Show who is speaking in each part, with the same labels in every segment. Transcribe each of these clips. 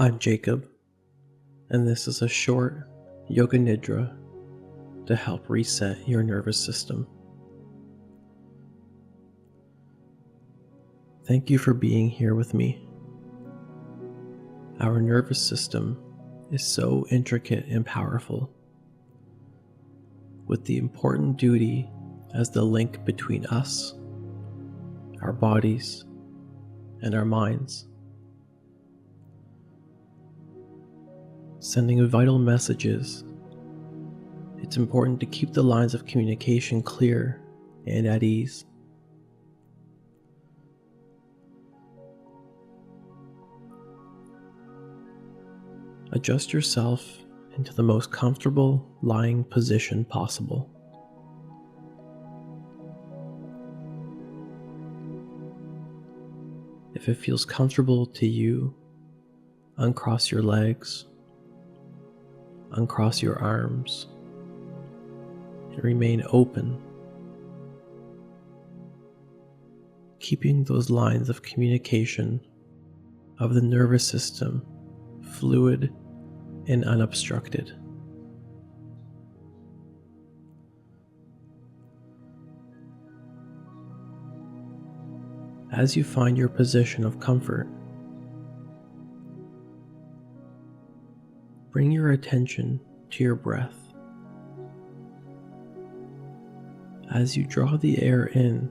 Speaker 1: I'm Jacob, and this is a short Yoga Nidra to help reset your nervous system. Thank you for being here with me. Our nervous system is so intricate and powerful, with the important duty as the link between us, our bodies, and our minds, sending vital messages. It's important to keep the lines of communication clear and at ease. Adjust yourself into the most comfortable lying position possible. If it feels comfortable to you, uncross your legs, uncross your arms, and remain open, keeping those lines of communication of the nervous system fluid and unobstructed. As you find your position of comfort, bring your attention to your breath. As you draw the air in,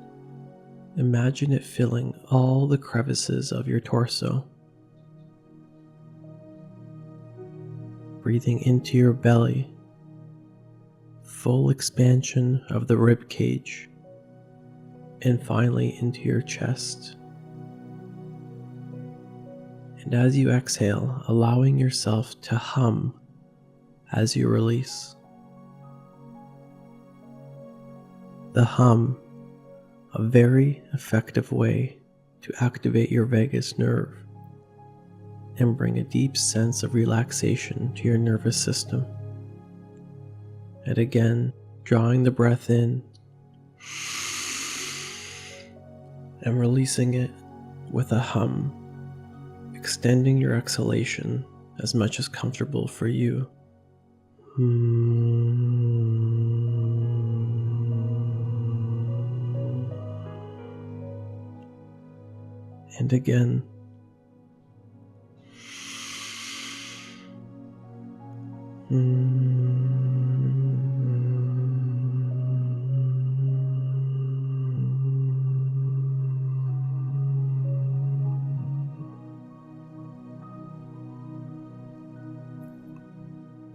Speaker 1: imagine it filling all the crevices of your torso. Breathing into your belly, full expansion of the rib cage, and finally into your chest. And as you exhale, allowing yourself to hum as you release. The hum, a very effective way to activate your vagus nerve and bring a deep sense of relaxation to your nervous system. And again, drawing the breath in and releasing it with a hum, extending your exhalation as much as comfortable for you. And again.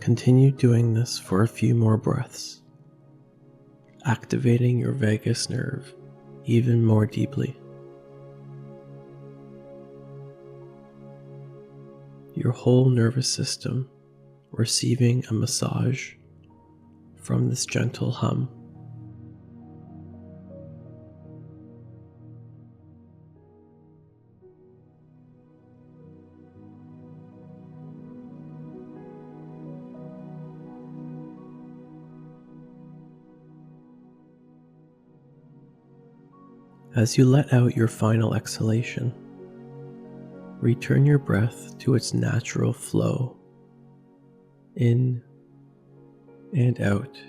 Speaker 1: Continue doing this for a few more breaths, activating your vagus nerve even more deeply. Your whole nervous system receiving a massage from this gentle hum. As you let out your final exhalation, return your breath to its natural flow, in and out.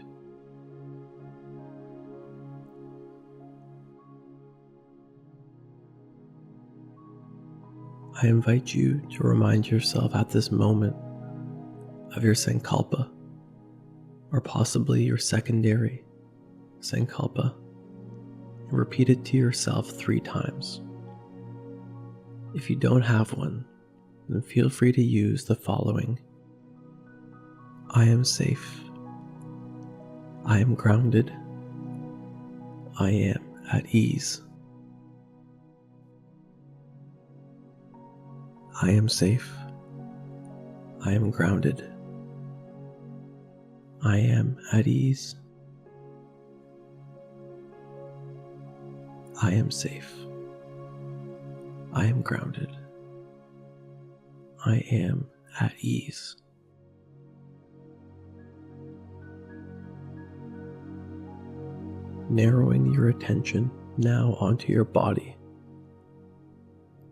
Speaker 1: I invite you to remind yourself at this moment of your sankalpa, or possibly your secondary sankalpa. Repeat it to yourself 3 times. If you don't have one, then feel free to use the following. I am safe. I am grounded. I am at ease. I am safe. I am grounded. I am at ease. I am safe. I am grounded. I am at ease. Narrowing your attention now onto your body,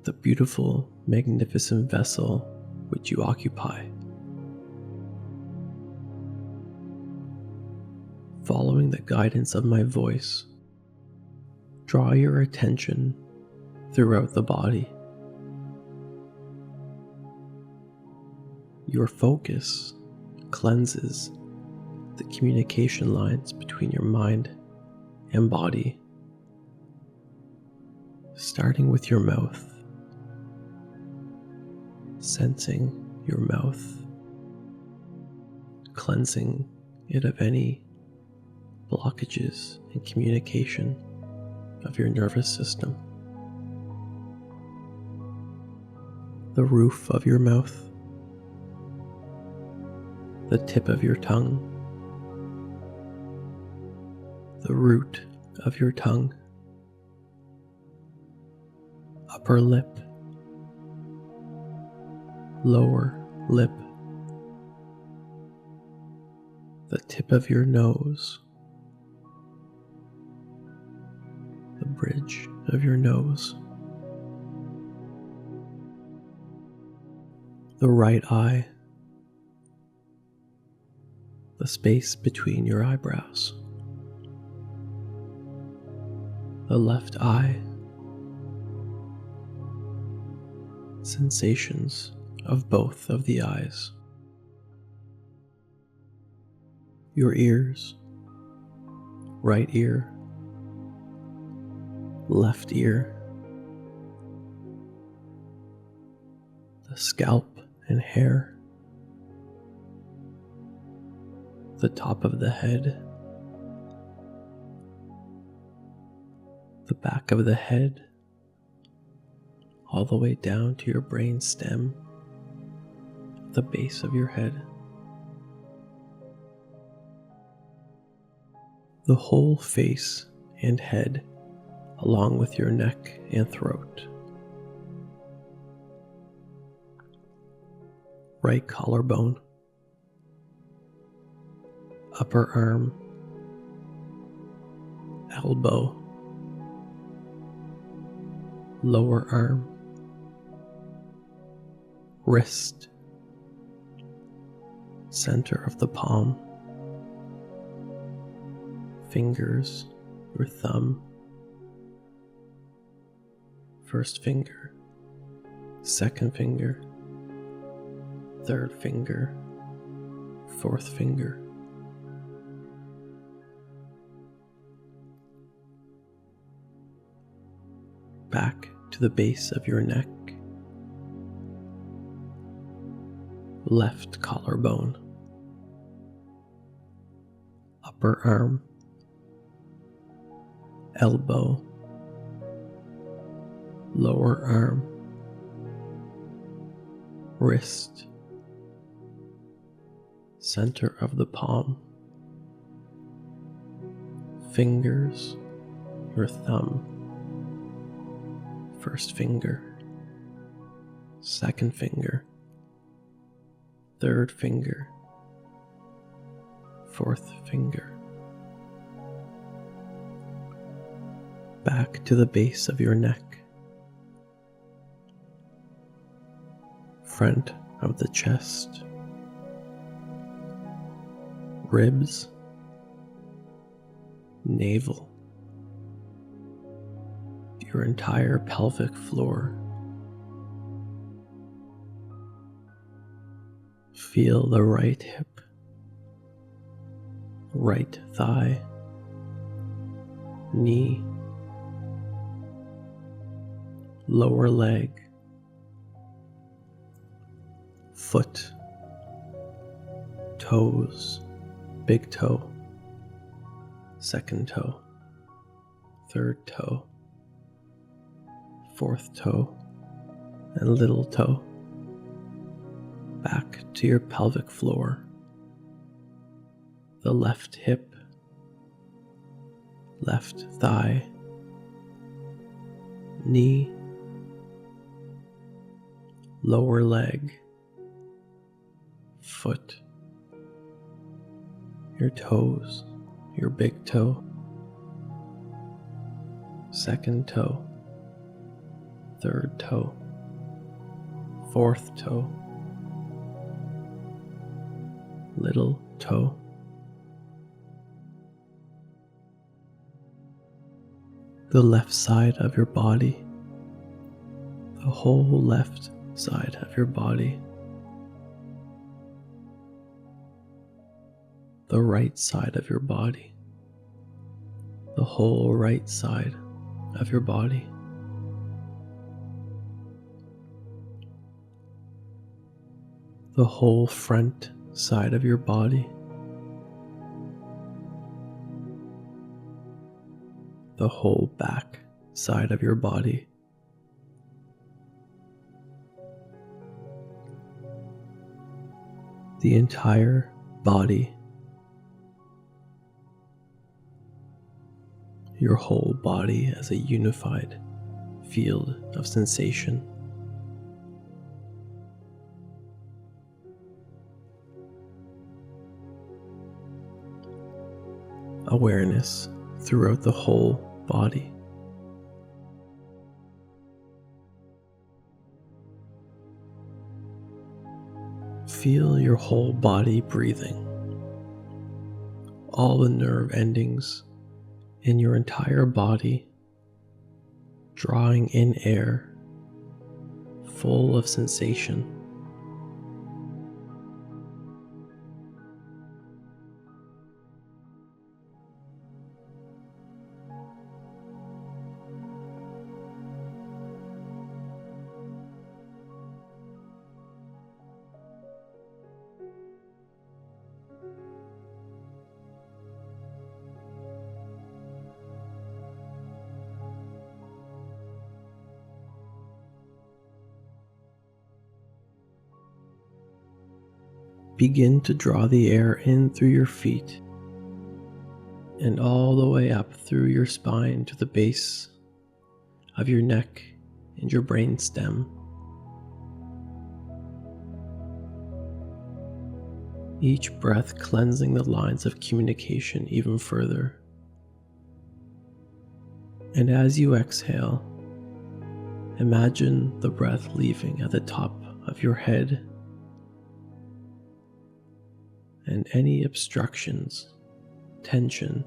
Speaker 1: the beautiful, magnificent vessel would you occupy? Following the guidance of my voice, draw your attention throughout the body. Your focus cleanses the communication lines between your mind and body, starting with your mouth, sensing your mouth, cleansing it of any blockages in communication of your nervous system. The roof of your mouth, the tip of your tongue, the root of your tongue, upper lip, lower lip, the tip of your nose, the bridge of your nose, the right eye, the space between your eyebrows, the left eye, sensations of both of the eyes, your ears, right ear, left ear, the scalp and hair, the top of the head, the back of the head, all the way down to your brain stem, the base of your head. The whole face and head, along with your neck and throat. Right collarbone, upper arm, elbow, lower arm, wrist, center of the palm, fingers, your thumb, first finger, second finger, third finger, fourth finger. Back to the base of your neck, left collarbone, upper arm, elbow, lower arm, wrist, center of the palm, fingers, your thumb, first finger, second finger, third finger, fourth finger. Back to the base of your neck, front of the chest, ribs, navel, your entire pelvic floor. Feel the right hip, right thigh, knee, lower leg, foot, toes, big toe, second toe, third toe, fourth toe, and little toe. Back to your pelvic floor, the left hip, left thigh, knee, lower leg, foot, your toes, your big toe, second toe, third toe, fourth toe, little toe, the left side of your body, the whole left side of your body, the right side of your body, the whole right side of your body, the whole front side of your body, the whole back side of your body, the entire body, your whole body as a unified field of sensation. Awareness throughout the whole body. Feel your whole body breathing. All the nerve endings in your entire body drawing in air full of sensation. Begin to draw the air in through your feet and all the way up through your spine to the base of your neck and your brain stem. Each breath cleansing the lines of communication even further. And as you exhale, imagine the breath leaving at the top of your head and any obstructions, tension,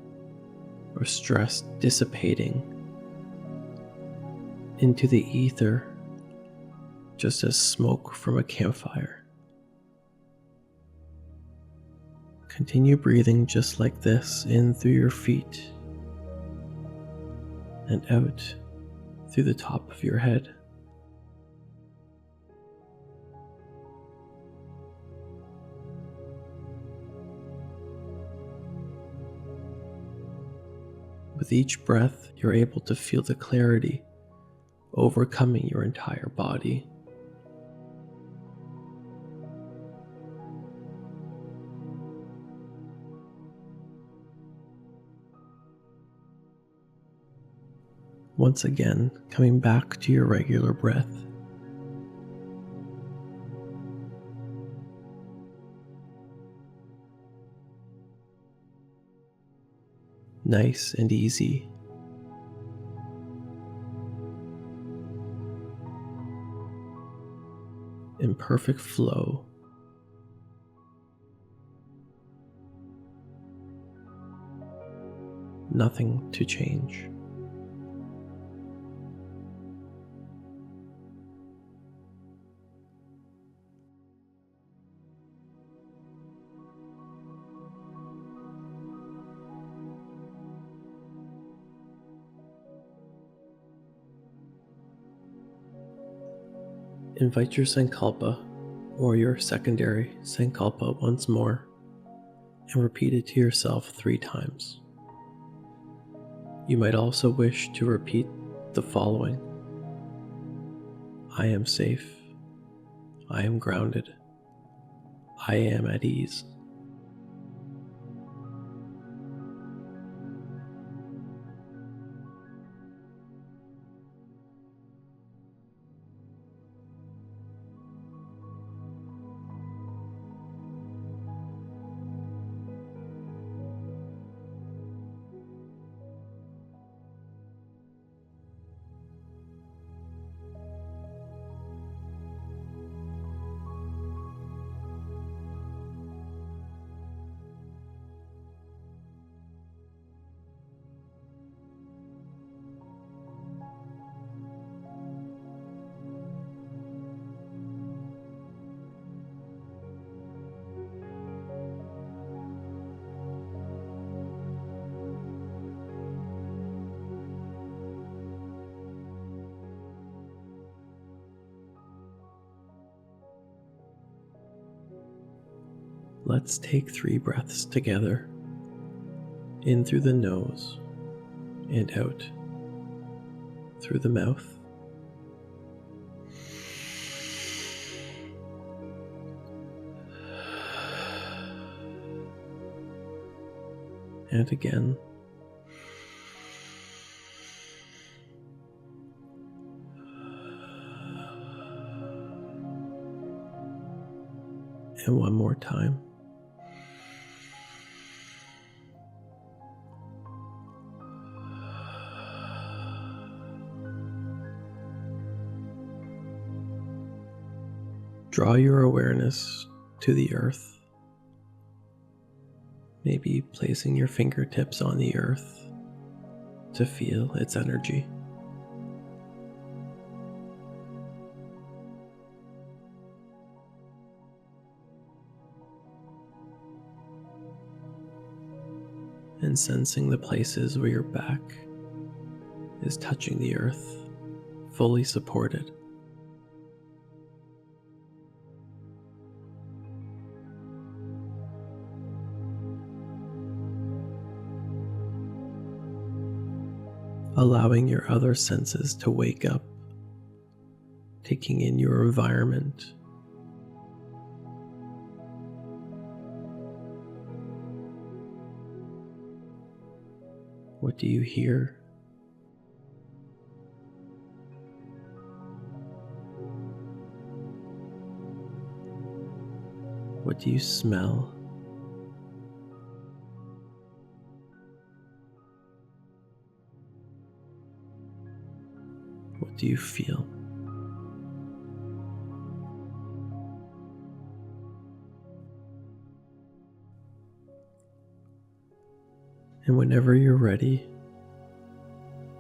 Speaker 1: or stress dissipating into the ether just as smoke from a campfire. Continue breathing just like this, in through your feet and out through the top of your head. With each breath, you're able to feel the clarity overcoming your entire body. Once again, coming back to your regular breath. Nice and easy. In perfect flow. Nothing to change. Invite your sankalpa or your secondary sankalpa once more and repeat it to yourself 3 times. You might also wish to repeat the following: I am safe, I am grounded, I am at ease. let's take 3 breaths together, in through the nose and out through the mouth. And again. And one more time. Draw your awareness to the earth, maybe placing your fingertips on the earth to feel its energy. And sensing the places where your back is touching the earth, fully supported. Allowing your other senses to wake up, taking in your environment. What do you hear? What do you smell? What do you feel? And whenever you're ready,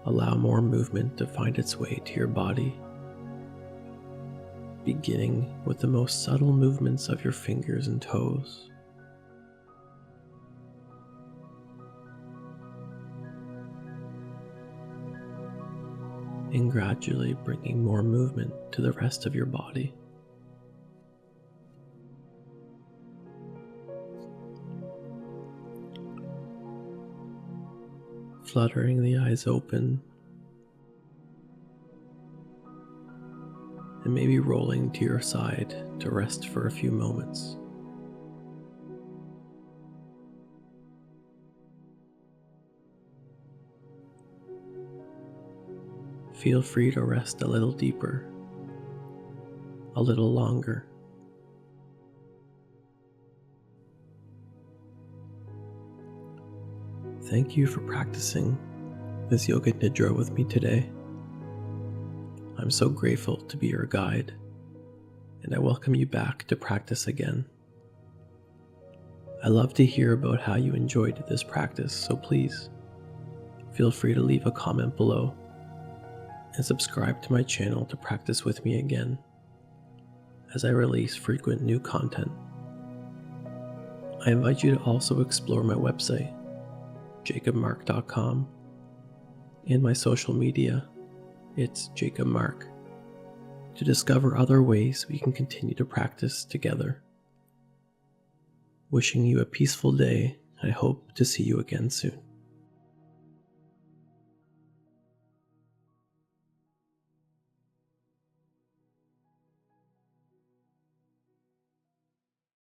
Speaker 1: allow more movement to find its way to your body, beginning with the most subtle movements of your fingers and toes. And gradually bringing more movement to the rest of your body. Fluttering the eyes open, and maybe rolling to your side to rest for a few moments. Feel free to rest a little deeper, a little longer. Thank you for practicing this Yoga Nidra with me today. I'm so grateful to be your guide, and I welcome you back to practice again. I love to hear about how you enjoyed this practice, so please feel free to leave a comment below and subscribe to my channel to practice with me again as I release frequent new content. I invite you to also explore my website, jacobmark.com, and my social media, it's Jacob Mark, to discover other ways we can continue to practice together. Wishing you a peaceful day. I hope to see you again soon.